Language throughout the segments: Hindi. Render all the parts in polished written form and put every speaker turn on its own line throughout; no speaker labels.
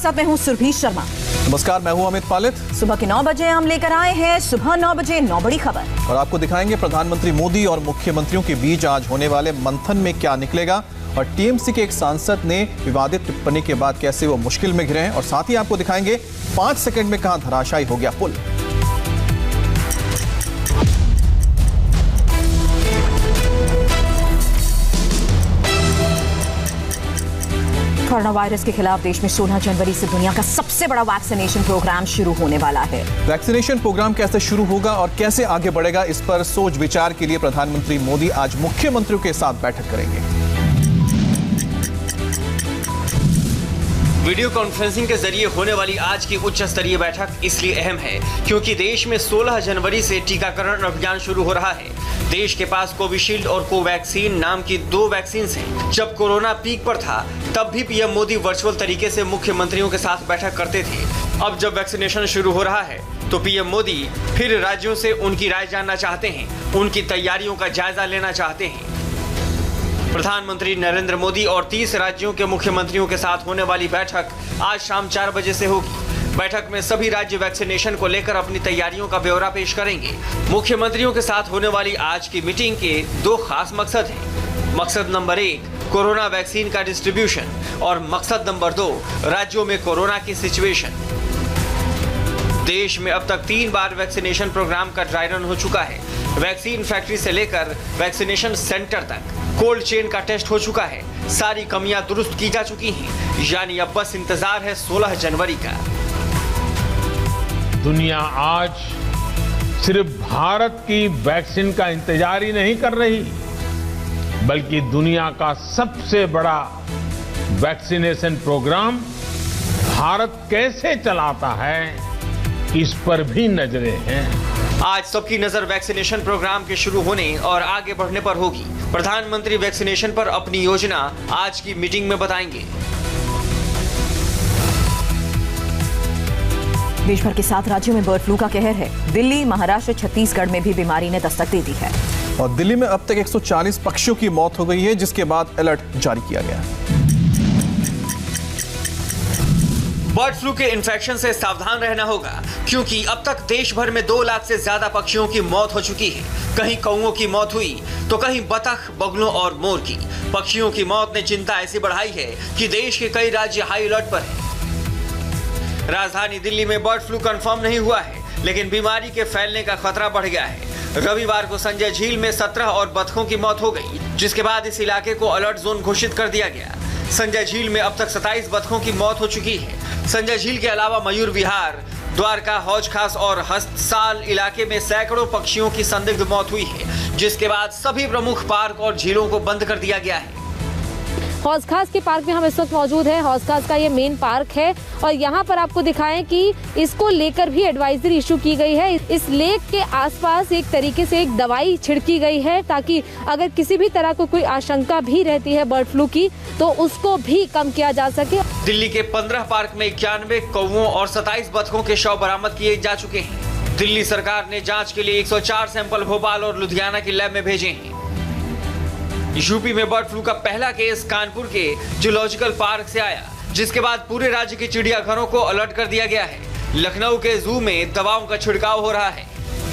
साथ मैं हूं सुरभि शर्मा।
नमस्कार, मैं हूं अमित पालित।
सुबह के 9 बजे हम लेकर आए हैं सुबह 9 बजे 9 बड़ी खबर
और आपको दिखाएंगे प्रधानमंत्री मोदी और मुख्यमंत्रियों के बीच आज होने वाले मंथन में क्या निकलेगा और टीएमसी के एक सांसद ने विवादित टिप्पणी के बाद कैसे वो मुश्किल में घिरे हैं और साथ ही आपको दिखाएंगे 5 सेकंड में कहां धराशायी हो गया पुल।
कोरोना वायरस के खिलाफ देश में 16 जनवरी से दुनिया का सबसे बड़ा वैक्सीनेशन प्रोग्राम शुरू होने वाला है।
वैक्सीनेशन प्रोग्राम कैसे शुरू होगा और कैसे आगे बढ़ेगा, इस पर सोच विचार के लिए प्रधानमंत्री मोदी आज मुख्यमंत्रियों के साथ बैठक करेंगे।
वीडियो कॉन्फ्रेंसिंग के जरिए होने वाली आज की उच्च स्तरीय बैठक इसलिए अहम है क्योंकि देश में 16 जनवरी से टीकाकरण अभियान शुरू हो रहा है। देश के पास कोविशील्ड और कोवैक्सीन नाम की 2 वैक्सीन हैं। जब कोरोना पीक पर था तब भी पीएम मोदी वर्चुअल तरीके से मुख्यमंत्रियों के साथ बैठक करते थे। अब जब वैक्सीनेशन शुरू हो रहा है तो पीएम मोदी फिर राज्यों से उनकी राय जानना चाहते हैं, उनकी तैयारियों का जायजा लेना चाहते हैं। प्रधानमंत्री नरेंद्र मोदी और 30 राज्यों के मुख्यमंत्रियों के साथ होने वाली बैठक आज शाम 4 बजे से होगी। बैठक में सभी राज्य वैक्सीनेशन को लेकर अपनी तैयारियों का ब्यौरा पेश करेंगे। मुख्यमंत्रियों के साथ होने वाली आज की मीटिंग के 2 खास मकसद हैं। मकसद नंबर 1 कोरोना वैक्सीन का डिस्ट्रीब्यूशन और मकसद नंबर 2 राज्यों में कोरोना की सिचुएशन। देश में अब तक 3 बार वैक्सीनेशन प्रोग्राम का ड्राई रन हो चुका है। वैक्सीन फैक्ट्री से लेकर वैक्सीनेशन सेंटर तक कोल्ड चेन का टेस्ट हो चुका है। सारी कमियां दुरुस्त की जा चुकी हैं, यानी अब बस इंतजार है 16 जनवरी का।
दुनिया आज सिर्फ भारत की वैक्सीन का इंतजार ही नहीं कर रही, बल्कि दुनिया का सबसे बड़ा वैक्सीनेशन प्रोग्राम भारत कैसे चलाता है, इस पर भी नजरें हैं।
आज सबकी नजर वैक्सीनेशन प्रोग्राम के शुरू होने और आगे बढ़ने पर होगी। प्रधानमंत्री वैक्सीनेशन पर अपनी योजना आज की मीटिंग में बताएंगे।
देश भर के 7 राज्यों में बर्ड फ्लू का कहर है। दिल्ली, महाराष्ट्र, छत्तीसगढ़ में भी बीमारी ने दस्तक दे दी है
और दिल्ली में अब तक 140 पक्षियों की मौत हो गई है, जिसके बाद अलर्ट जारी किया गया है।
बर्ड फ्लू के इन्फेक्शन से सावधान रहना होगा क्योंकि अब तक देश भर में 2 लाख से ज्यादा पक्षियों की मौत हो चुकी है। कहीं कौओं की मौत हुई तो कहीं बतख, बगुलों और मोर की। पक्षियों की मौत ने चिंता ऐसी बढ़ाई है कि देश के कई राज्य हाई अलर्ट पर हैं। राजधानी दिल्ली में बर्ड फ्लू कंफर्म नहीं हुआ है, लेकिन बीमारी के फैलने का खतरा बढ़ गया है। रविवार को संजय झील में 17 और बतखों की मौत हो गई, जिसके बाद इस इलाके को अलर्ट जोन घोषित कर दिया गया। संजय झील में अब तक 27 बतखों की मौत हो चुकी है। संजय झील के अलावा मयूर विहार, द्वारका, हौज खास और हस्तसाल इलाके में सैकड़ों पक्षियों की संदिग्ध मौत हुई है, जिसके बाद सभी प्रमुख पार्क और झीलों को बंद कर दिया गया है।
हौज खास के पार्क में हम इस वक्त मौजूद हैं। हौज खास का ये मेन पार्क है और यहाँ पर आपको दिखाएं कि इसको लेकर भी एडवाइजरी इशू की गई है। इस लेक के आसपास एक तरीके से एक दवाई छिड़की गई है ताकि अगर किसी भी तरह को कोई आशंका भी रहती है बर्ड फ्लू की तो उसको भी कम किया जा सके।
दिल्ली के 15 पार्क में 91 कौवों और 27 बतखों के शव बरामद किए जा चुके हैं। दिल्ली सरकार ने जाँच के लिए 104 सैंपल भोपाल और लुधियाना की लैब में भेजे हैं। यूपी में बर्ड फ्लू का पहला केस कानपुर के जूलॉजिकल पार्क से आया, जिसके बाद पूरे राज्य के चिड़ियाघरों को अलर्ट कर दिया गया है। लखनऊ के जू में दवाओं का छिड़काव हो रहा है।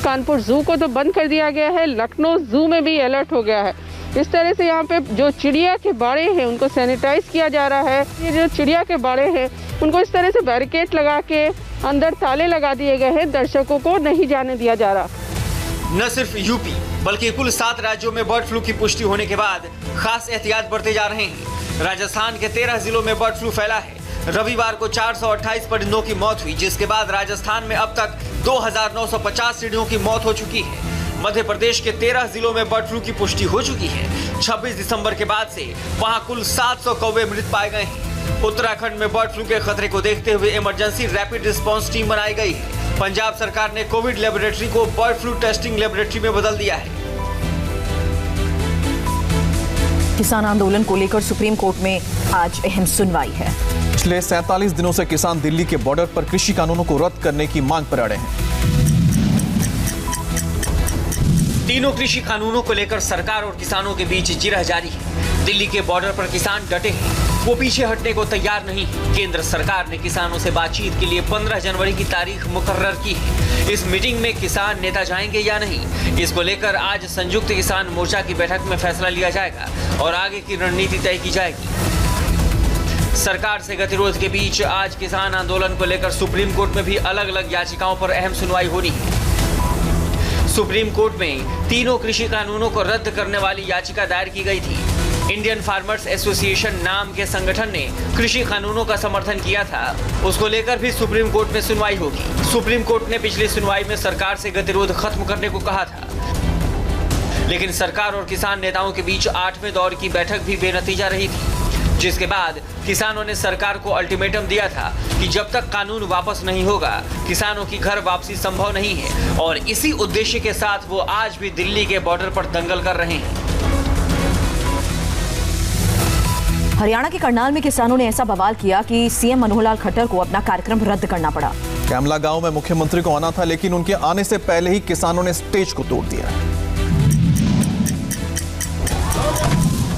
कानपुर जू को तो बंद कर दिया गया है, लखनऊ जू में भी अलर्ट हो गया है। इस तरह से यहाँ पे जो चिड़िया के बाड़े हैं उनको सैनिटाइज किया जा रहा है। ये जो चिड़िया के बाड़े हैं उनको इस तरह से बैरिकेड लगा के अंदर ताले लगा दिए गए हैं, दर्शकों को नहीं जाने दिया जा रहा।
न सिर्फ यूपी बल्कि कुल 7 राज्यों में बर्ड फ्लू की पुष्टि होने के बाद खास एहतियात बरते जा रहे हैं। राजस्थान के 13 जिलों में बर्ड फ्लू फैला है। रविवार को 428 परिंदों की मौत हुई, जिसके बाद राजस्थान में अब तक 2950 चिड़ियों की मौत हो चुकी है। मध्य प्रदेश के 13 जिलों में बर्ड फ्लू की पुष्टि हो चुकी है। 26 दिसंबर के बाद से वहां कुल 700 कौवे मृत पाए गए हैं। उत्तराखंड में बर्ड फ्लू के खतरे को देखते हुए इमरजेंसी रैपिड रिस्पांस टीम बनाई गई है। पंजाब सरकार ने कोविड लेबोरेटरी को बर्ड फ्लू टेस्टिंग लेबोरेटरी में बदल दिया है।
किसान आंदोलन को लेकर सुप्रीम कोर्ट में आज अहम सुनवाई है।
पिछले 47 दिनों से किसान दिल्ली के बॉर्डर पर कृषि कानूनों को रद्द करने की मांग पर अड़े हैं।
तीनों कृषि कानूनों को लेकर सरकार और किसानों के बीच जिरह जारी है। दिल्ली के बॉर्डर पर किसान डटे हैं, वो पीछे हटने को तैयार नहीं है। केंद्र सरकार ने किसानों से बातचीत के लिए 15 जनवरी की तारीख मुकर्रर की है। इस मीटिंग में किसान नेता जाएंगे या नहीं, इसको लेकर आज संयुक्त किसान मोर्चा की बैठक में फैसला लिया जाएगा और आगे की रणनीति तय की जाएगी। सरकार से गतिरोध के बीच आज किसान आंदोलन को लेकर सुप्रीम कोर्ट में भी अलग अलग याचिकाओं पर अहम सुनवाई होनी है। सुप्रीम कोर्ट में तीनों कृषि कानूनों को रद्द करने वाली याचिका दायर की गई थी। इंडियन फार्मर्स एसोसिएशन नाम के संगठन ने कृषि कानूनों का समर्थन किया था, उसको लेकर भी सुप्रीम कोर्ट में सुनवाई होगी। सुप्रीम कोर्ट ने पिछली सुनवाई में सरकार से गतिरोध खत्म करने को कहा था, लेकिन सरकार और किसान नेताओं के बीच 8वें दौर की बैठक भी बेनतीजा रही थी, जिसके बाद किसानों ने सरकार को अल्टीमेटम दिया था कि जब तक कानून वापस नहीं होगा किसानों की घर वापसी संभव नहीं है, और इसी उद्देश्य के साथ वो आज भी दिल्ली के बॉर्डर पर दंगल कर रहे हैं।
हरियाणा के करनाल में किसानों ने ऐसा बवाल किया कि सीएम मनोहर लाल खट्टर को अपना कार्यक्रम रद्द करना पड़ा।
कैमला गांव में मुख्यमंत्री को आना था, लेकिन उनके आने से पहले ही किसानों ने स्टेज को तोड़ दिया।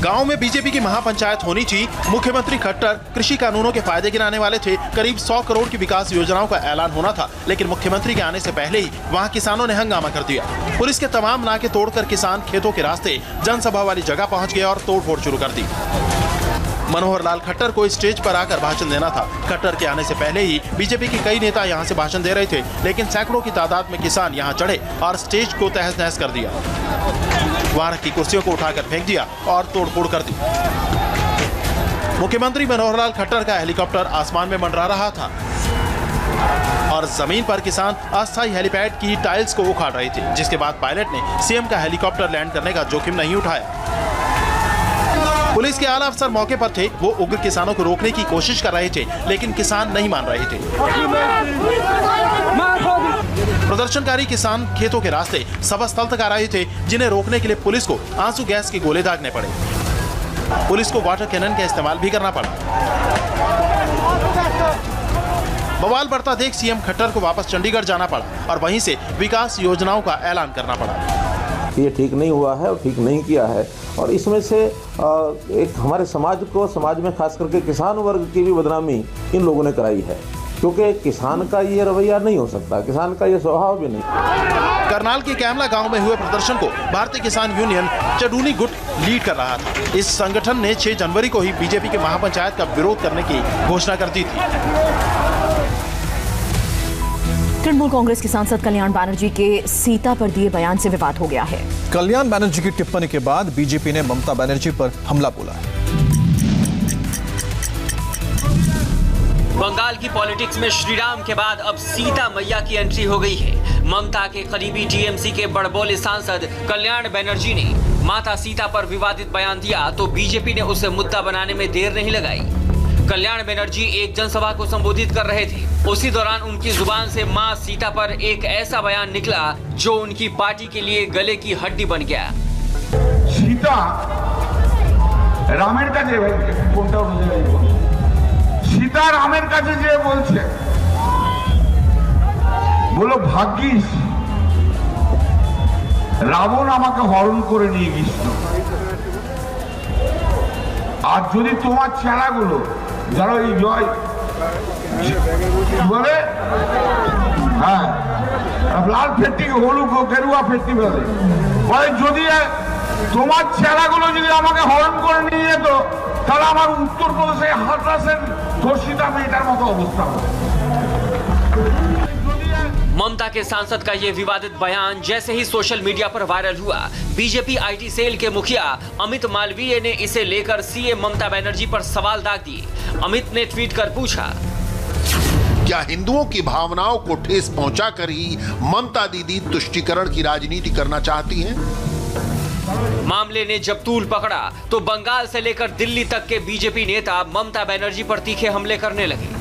गांव में बीजेपी की महापंचायत होनी थी। मुख्यमंत्री खट्टर कृषि कानूनों के फायदे गिनाने वाले थे। करीब 100 करोड़ की विकास योजनाओं का ऐलान होना था, लेकिन मुख्यमंत्री के आने से पहले ही वहां किसानों ने हंगामा कर दिया। पुलिस के तमाम नाके तोड़कर किसान खेतों के रास्ते जनसभा वाली जगह पहुंच गए और तोड़फोड़ शुरू कर दी। मनोहर लाल खट्टर को स्टेज पर आकर भाषण देना था। खट्टर के आने से पहले ही बीजेपी के कई नेता यहां से भाषण दे रहे थे, लेकिन सैकड़ों की तादाद में किसान यहां चढ़े और स्टेज को तहस नहस कर दिया। वहां रखी कुर्सियों को उठाकर फेंक दिया और तोड़फोड़ कर दी। मुख्यमंत्री मनोहर लाल खट्टर का हेलीकॉप्टर आसमान में मंडरा रहा था और जमीन पर किसान अस्थायी हेलीपैड की टाइल्स को उखाड़ रहे थे, जिसके बाद पायलट ने सीएम का हेलीकॉप्टर लैंड करने का जोखिम नहीं उठाया। पुलिस के आला अफसर मौके पर थे, वो उग्र किसानों को रोकने की कोशिश कर रहे थे, लेकिन किसान नहीं मान रहे थे। प्रदर्शनकारी किसान खेतों के रास्ते सभा स्थल तक आ रहे थे, जिन्हें रोकने के लिए पुलिस को आंसू गैस के गोले दागने पड़े। पुलिस को वाटर कैनन का इस्तेमाल भी करना पड़ा। बवाल बढ़ता देख सीएम खट्टर को वापस चंडीगढ़ जाना पड़ा और वहीं से विकास योजनाओं का ऐलान करना पड़ा।
ये ठीक नहीं हुआ है और ठीक नहीं किया है, और इसमें से एक हमारे समाज में खास करके किसान वर्ग की भी बदनामी इन लोगों ने कराई है, क्योंकि किसान का ये रवैया नहीं हो सकता, किसान का ये स्वभाव भी नहीं।
करनाल के कैमला गांव में हुए प्रदर्शन को भारतीय किसान यूनियन चडूनी गुट लीड कर रहा था। इस संगठन ने 6 जनवरी को ही बीजेपी के महापंचायत का विरोध करने की घोषणा कर दी थी।
तृणमूल कांग्रेस के सांसद कल्याण बनर्जी के सीता पर दिए बयान से विवाद हो गया है।
कल्याण बनर्जी की टिप्पणी के बाद बीजेपी ने ममता बनर्जी पर हमला बोला है।
बंगाल की पॉलिटिक्स में श्रीराम के बाद अब सीता मैया की एंट्री हो गई है। ममता के करीबी टीएमसी के बड़बोले सांसद कल्याण बनर्जी ने माता सीता पर विवादित बयान दिया तो बीजेपी ने उसे मुद्दा बनाने में देर नहीं लगाई। कल्याण बनर्जी एक जनसभा को संबोधित कर रहे थे, उसी दौरान उनकी जुबान से मां सीता पर एक ऐसा बयान निकला जो उनकी पार्टी के लिए गले की हड्डी बन गया।
सीता रामेर काছে কোনটা অনুযায়ী सीता रामेर কাছে যে বলছে বলো ভাগ্যিস রাবণ আমাকে হরণ করে নিয়ে গিয়েছিল, আর যদি তোমার ছেলেগুলো যারা এই জয় বলে হ্যাঁ লাল ফেট্টিকে হলুদ গেরুয়া ফেট্টি বলে বলে যদি তোমার ছেলেগুলো যদি আমাকে হরণ করে নিয়ে যেত তাহলে আমার উত্তরপ্রদেশে হাতরাসের ধর্ষিতা মেয়েটার মতো অবস্থা হবে।
ममता के सांसद का ये विवादित बयान जैसे ही सोशल मीडिया पर वायरल हुआ, बीजेपी आईटी सेल के मुखिया अमित मालवीय ने इसे लेकर सीएम ममता बनर्जी पर सवाल दाग दिए। अमित ने ट्वीट कर पूछा,
क्या हिंदुओं की भावनाओं को ठेस पहुंचाकर ही ममता दीदी तुष्टीकरण की राजनीति करना चाहती हैं?
मामले ने जब तूल पकड़ा तो बंगाल से लेकर दिल्ली तक के बीजेपी नेता ममता बनर्जी पर तीखे हमले करने लगे।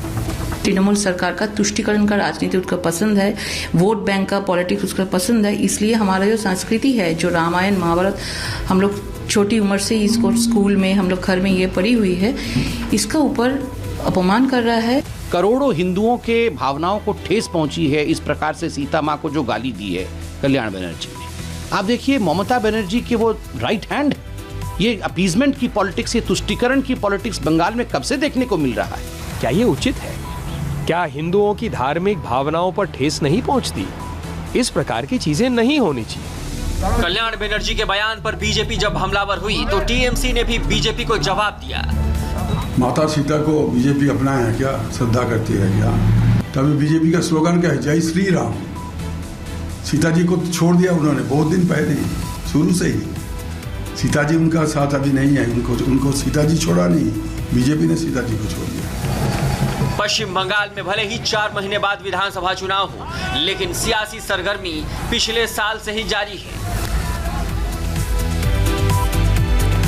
तृणमूल सरकार का तुष्टीकरण का राजनीति उसका पसंद है, वोट बैंक का पॉलिटिक्स उसका पसंद है, इसलिए हमारा जो संस्कृति है, जो रामायण महाभारत हम लोग छोटी उम्र से इसको स्कूल में हम लोग घर में ये पढ़ी हुई है, इसका ऊपर अपमान कर रहा है।
करोड़ों हिंदुओं के भावनाओं को ठेस पहुंची है इस प्रकार से सीता माँ को जो गाली दी है कल्याण बनर्जी ने। आप देखिए ममता बनर्जी के वो राइट हैंड, ये अपीजमेंट की पॉलिटिक्स, ये तुष्टीकरण की पॉलिटिक्स बंगाल में कब से देखने को मिल रहा है?
क्या ये उचित है? क्या हिंदुओं की धार्मिक भावनाओं पर ठेस नहीं पहुंचती? इस प्रकार की चीजें नहीं होनी चाहिए।
कल्याण बनर्जी के बयान पर बीजेपी जब हमलावर हुई तो टीएमसी ने भी बीजेपी को जवाब दिया।
माता सीता को बीजेपी अपनाया है क्या? श्रद्धा करती है क्या? तभी बीजेपी का स्लोगन क्या है? जय श्री राम। सीता जी को छोड़ दिया उन्होंने बहुत दिन पहले, शुरू से ही। सीता जी उनका साथ अभी नहीं है, उनको सीता जी छोड़ा नहीं, बीजेपी ने सीता जी को छोड़ दिया।
पश्चिम बंगाल में भले ही 4 महीने बाद विधानसभा चुनाव हो, लेकिन सियासी सरगर्मी पिछले साल से ही जारी है।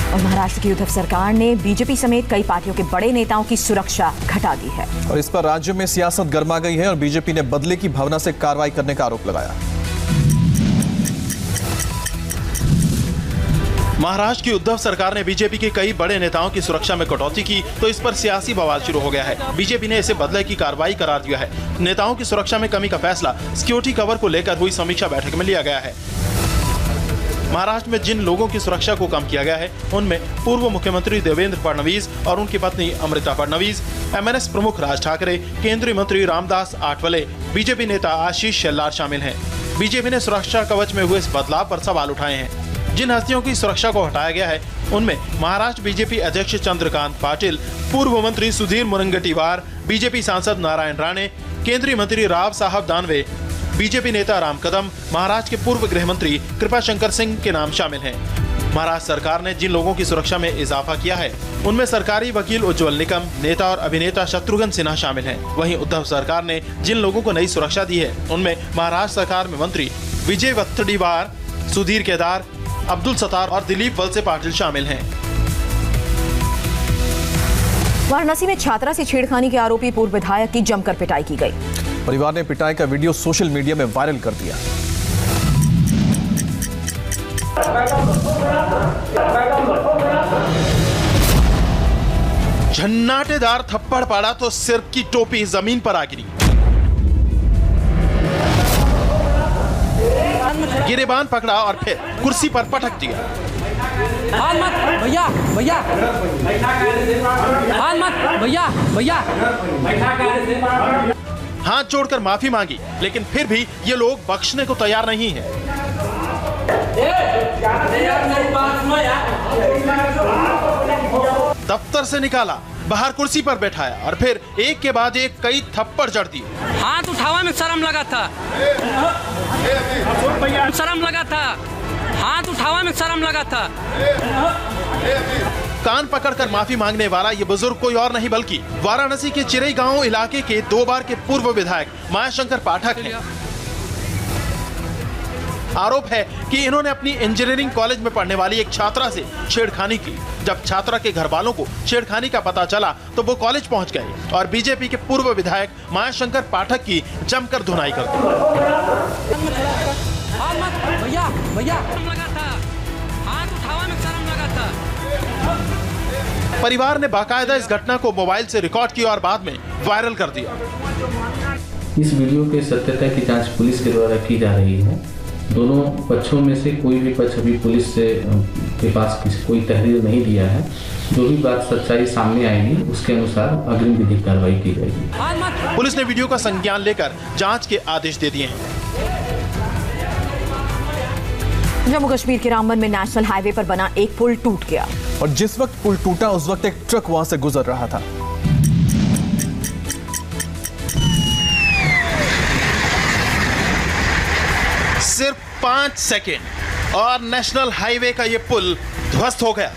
और महाराष्ट्र की उद्धव सरकार ने बीजेपी समेत कई पार्टियों के बड़े नेताओं की सुरक्षा घटा दी है।
और इस पर राज्य में सियासत गर्मा गई है और बीजेपी ने बदले की भावना से कार्रवाई करने का आरोप लगाया।
महाराष्ट्र की उद्धव सरकार ने बीजेपी के कई बड़े नेताओं की सुरक्षा में कटौती की तो इस पर सियासी बवाल शुरू हो गया है। बीजेपी ने इसे बदले की कार्रवाई करार दिया है। नेताओं की सुरक्षा में कमी का फैसला सिक्योरिटी कवर को लेकर हुई समीक्षा बैठक में लिया गया है। महाराष्ट्र में जिन लोगों की सुरक्षा को कम किया गया है उनमें पूर्व मुख्यमंत्री देवेंद्र फडणवीस और उनकी पत्नी अमृता फडणवीस, एमएनएस प्रमुख राज ठाकरे, केंद्रीय मंत्री रामदास आठवले, बीजेपी नेता आशीष शेलार शामिल हैं। बीजेपी ने सुरक्षा कवच में हुए इस बदलाव पर सवाल उठाए हैं। जिन हस्तियों की सुरक्षा को हटाया गया है उनमें महाराष्ट्र बीजेपी अध्यक्ष चंद्रकांत पाटिल, पूर्व मंत्री सुधीर मुनगंटीवार, बीजेपी सांसद नारायण राणे, केंद्रीय मंत्री राव साहब दानवे, बीजेपी नेता राम कदम, महाराष्ट्र के पूर्व गृह मंत्री कृपाशंकर सिंह के नाम शामिल हैं। महाराष्ट्र सरकार ने जिन लोगों की सुरक्षा में इजाफा किया है उनमें सरकारी वकील उज्ज्वल निकम, नेता और अभिनेता शत्रुघ्न सिन्हा शामिल हैं। वहीं उद्धव सरकार ने जिन लोगों को नई सुरक्षा दी है उनमें महाराष्ट्र सरकार में मंत्री विजय वत्तडीवार, सुधीर केदार, अब्दुल सत्तार और दिलीप वलसे पाटिल शामिल हैं।
वाराणसी में छात्रा से छेड़खानी के आरोपी पूर्व विधायक की जमकर पिटाई की गई।
परिवार ने पिटाई का वीडियो सोशल मीडिया में वायरल कर दिया।
झन्नाटेदार थप्पड़ पड़ा तो सिर की टोपी जमीन पर आ गिरी। गिरेबान पकड़ा और फिर कुर्सी पर पटक दिया।
भैया भैया भैया भैया
हाथ जोड़कर माफी मांगी, लेकिन फिर भी ये लोग बख्शने को तैयार नहीं है। दफ्तर से निकाला, बाहर कुर्सी पर बैठाया और फिर एक के बाद एक कई थप्पड़ जड़ दिए।
हाथ उठावा में शर्म लगा था, शर्म लगा था, हाथ उठावा में शर्म लगा था।
कान पकड़कर माफी मांगने वाला ये बुजुर्ग कोई और नहीं बल्कि वाराणसी के चिरई गांव इलाके के 2 बार के पूर्व विधायक मायाशंकर पाठक हैं। आरोप है कि इन्होंने अपनी इंजीनियरिंग कॉलेज में पढ़ने वाली एक छात्रा से छेड़खानी की। जब छात्रा के घर वालों को छेड़खानी का पता चला तो वो कॉलेज पहुंच गए और बीजेपी के पूर्व विधायक मायाशंकर पाठक की जमकर धुनाई कर दी।
भैया भैया हाथ उठावा में शर्म लगा था।
परिवार ने बाकायदा इस घटना को मोबाइल से रिकॉर्ड किया और बाद में वायरल कर दिया।
इस वीडियो के सत्यता की जांच पुलिस के द्वारा की जा रही है। दोनों पक्षों में से कोई भी पक्ष अभी पुलिस से के पास कोई तहरीर नहीं दिया है। जो भी बात सच्चाई सामने आएगी उसके अनुसार अग्रिम विधिक कार्रवाई की जाएगी।
पुलिस ने वीडियो का संज्ञान लेकर जांच के आदेश दे दिए हैं।
जम्मू कश्मीर के रामबन में नेशनल हाईवे पर बना एक पुल टूट गया
और जिस वक्त पुल टूटा उस वक्त एक ट्रक वहां से गुजर रहा था।
सिर्फ 5 सेकेंड और नेशनल हाईवे का ये पुल ध्वस्त हो गया।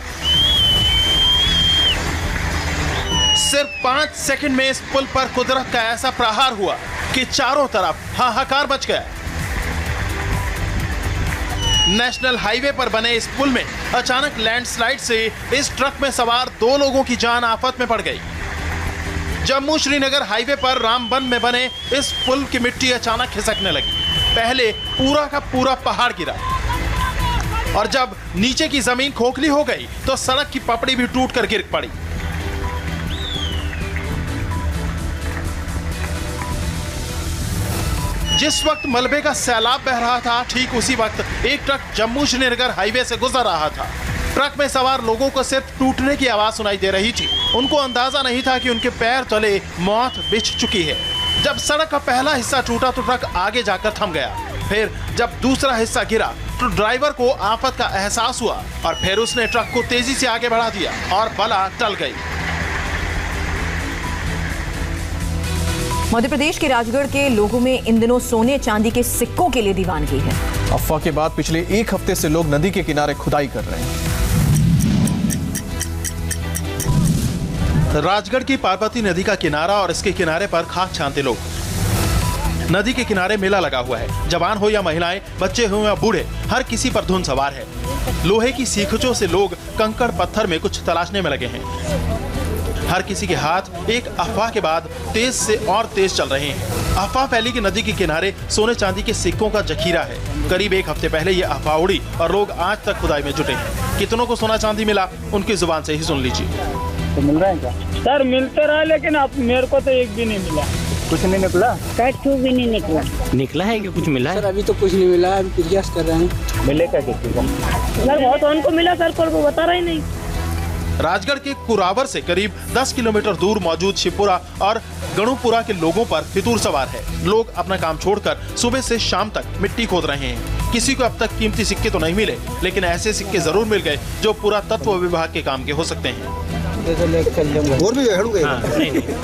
सिर्फ 5 सेकेंड में इस पुल पर कुदरत का ऐसा प्रहार हुआ कि चारों तरफ हाहाकार मच गया। नेशनल हाईवे पर बने इस पुल में अचानक लैंडस्लाइड से इस ट्रक में सवार 2 लोगों की जान आफत में पड़ गई। जम्मू श्रीनगर हाईवे पर रामबन में बने इस पुल की मिट्टी अचानक खिसकने लगी। पहले पूरा का पूरा पहाड़ गिरा और जब नीचे की जमीन खोखली हो गई तो सड़क की पपड़ी भी टूटकर गिर पड़ी। जिस वक्त मलबे का सैलाब बह रहा था ठीक उसी वक्त एक ट्रक जम्मू श्रीनगर हाईवे से गुजर रहा था। ट्रक में सवार लोगों को सिर्फ टूटने की आवाज सुनाई दे रही थी। उनको अंदाजा नहीं था कि उनके पैर तले मौत बिछ चुकी है। जब सड़क का पहला हिस्सा टूटा तो ट्रक आगे जाकर थम गया। फिर जब दूसरा हिस्सा गिरा तो ड्राइवर को आफत का एहसास हुआ और फिर उसने ट्रक को तेजी से आगे बढ़ा दिया और बला टल गई।
मध्य प्रदेश के राजगढ़ के लोगों में इन दिनों सोने चांदी के सिक्कों के लिए दीवानगी है।
अफवाह के बाद पिछले एक हफ्ते से लोग नदी के किनारे खुदाई कर रहे हैं।
राजगढ़ की पार्वती नदी का किनारा और इसके किनारे पर खाक छानते लोग। नदी के किनारे मेला लगा हुआ है। जवान हो या महिलाएं, बच्चे हो या बूढ़े, हर किसी पर धुन सवार है। लोहे की सीखचों से लोग कंकड़ पत्थर में कुछ तलाशने में लगे हैं। हर किसी के हाथ एक अफवाह के बाद तेज से और तेज चल रहे हैं। अफवाह फैली कि नदी के किनारे सोने चांदी के सिक्कों का जखीरा है। करीब एक हफ्ते पहले ये अफवाह उड़ी और लोग आज तक खुदाई में जुटे हैं। कितनों को सोना चांदी मिला, उनकी जुबान से ही सुन लीजिए।
तो मिल रहा है क्या? सर मिलते रहा, लेकिन अब मेरे को तो एक भी नहीं मिला। कुछ नहीं निकला? भी नहीं निकला।
निकला है कि कुछ मिला है?
सर अभी तो कुछ नहीं मिला, अभी प्रयास कर रहे हैं। मिलेगा किसी को? सर बहुत उनको मिला सर, पर वो बता रहा ही नहीं।
राजगढ़ के कुरावर से करीब 10 किलोमीटर दूर मौजूद शिवपुरा और गणुपुरा के लोगों पर फितूर सवार है। लोग अपना काम छोड़कर सुबह से शाम तक मिट्टी खोद रहे हैं। किसी को अब तक कीमती सिक्के तो नहीं मिले, लेकिन ऐसे सिक्के जरूर मिल गए जो पुरातत्व विभाग के काम के हो सकते हैं।
और भी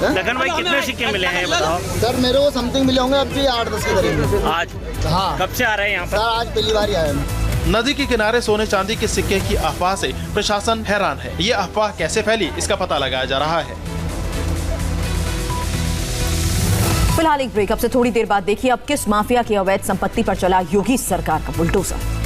लगन भाई कितने सिक्के मिले हैं बताओ?
सर मेरे को समथिंग मिले होंगे अभी 8-10 के करीब।
आज?
हाँ।
कब से आ रहे हैं यहाँ पर?
सर आज पहली बार ही आया मैं।
नदी के किनारे सोने चांदी के सिक्के की अफवाह से प्रशासन हैरान है। ये अफवाह कैसे फैली, इसका पता लगाया जा रहा है।
फिलहाल एक ब्रेक। अब से थोड़ी देर बाद देखिए अब किस माफिया की अवैध संपत्ति पर चला योगी सरकार का बुलडोजर।